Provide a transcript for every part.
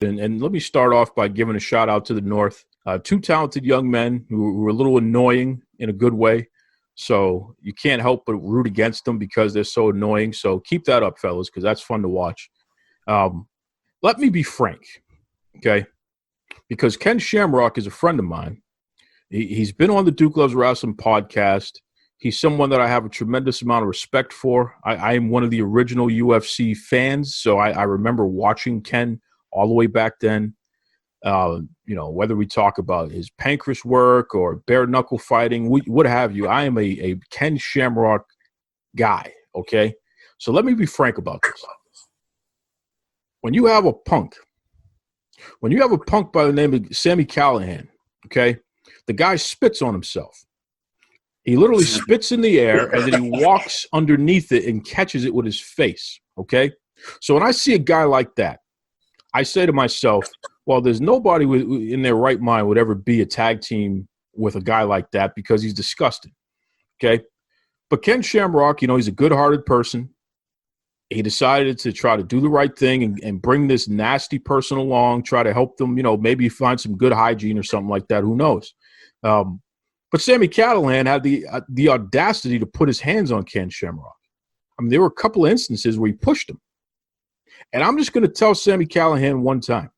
And let me start off by giving a shout out to the North. Two talented young men who were a little annoying in a good way. So you can't help but root against them because they're so annoying. So keep that up, fellas, because that's fun to watch. Let me be frank, okay? Because Ken Shamrock is a friend of mine. He's been on the Duke Loves Wrestling podcast. He's someone that I have a tremendous amount of respect for. I am one of the original UFC fans, so I remember watching Ken all the way back then. Whether we talk about his pancreas work or bare knuckle fighting, what have you, I am a Ken Shamrock guy, okay? So let me be frank about this. When you have a punk by the name of Sami Callihan, okay, the guy spits on himself. He literally spits in the air, and then he walks underneath it and catches it with his face, okay? So when I see a guy like that, I say to myself, well, there's nobody in their right mind would ever be a tag team with a guy like that because he's disgusting, okay? But Ken Shamrock, he's a good-hearted person. He decided to try to do the right thing and bring this nasty person along, try to help them, maybe find some good hygiene or something like that. Who knows? But Sami Callihan had the audacity to put his hands on Ken Shamrock. I mean, there were a couple of instances where he pushed him. And I'm just going to tell Sami Callihan one time.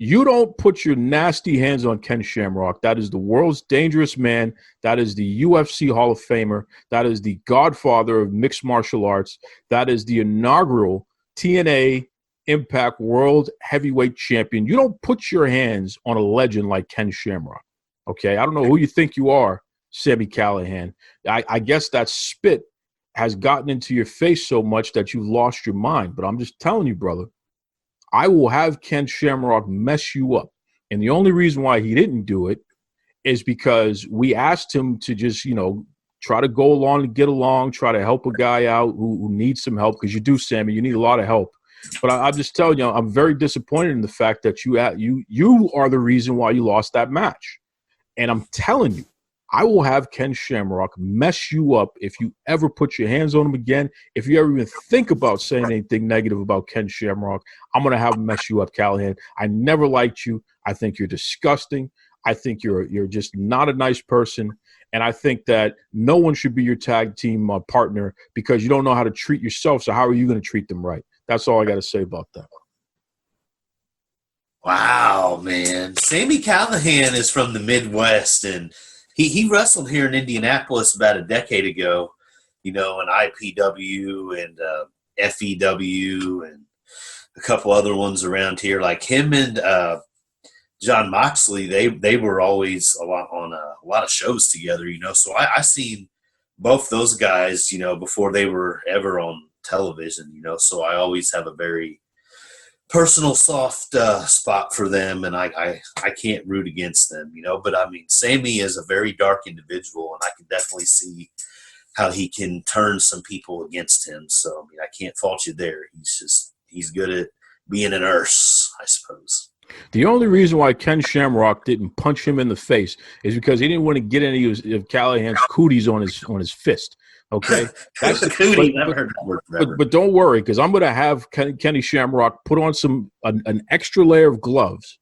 You don't put your nasty hands on Ken Shamrock. That is the world's dangerous man. That is the UFC Hall of Famer. That is the godfather of mixed martial arts. That is the inaugural TNA Impact World Heavyweight Champion. You don't put your hands on a legend like Ken Shamrock. Okay? I don't know who you think you are, Sami Callihan. I guess that spit has gotten into your face so much that you've lost your mind. But I'm just telling you, brother, I will have Ken Shamrock mess you up. And the only reason why he didn't do it is because we asked him to just, try to go along and get along, try to help a guy out who needs some help, because you do, Sammy, you need a lot of help. But I'm just telling you, I'm very disappointed in the fact that you are the reason why you lost that match. And I'm telling you, I will have Ken Shamrock mess you up if you ever put your hands on him again. If you ever even think about saying anything negative about Ken Shamrock, I'm going to have him mess you up, Callihan. I never liked you. I think you're disgusting. I think you're just not a nice person. And I think that no one should be your tag team partner because you don't know how to treat yourself. So how are you going to treat them right? That's all I got to say about that. Wow, man. Sami Callihan is from the Midwest, and He wrestled here in Indianapolis about a decade ago, in IPW and FEW and a couple other ones around here. Like him and John Moxley, they were always a lot of shows together, So I seen both those guys, before they were ever on television, So I always have a very personal soft spot for them, and I can't root against them, but I mean, Sami is a very dark individual, and I can definitely see how he can turn some people against him. So I mean, I can't fault you there. He's good at being an nurse, I suppose. The only reason why Ken Shamrock didn't punch him in the face is because he didn't want to get any of Callahan's cooties on his fist. Okay, that's the cootie. Never heard that word forever. But don't worry, because I'm going to have Kenny Shamrock put on an extra layer of gloves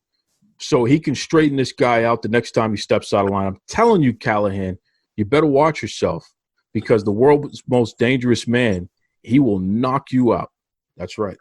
so he can straighten this guy out the next time he steps out of line. I'm telling you, Callihan, you better watch yourself because the world's most dangerous man, he will knock you out. That's right.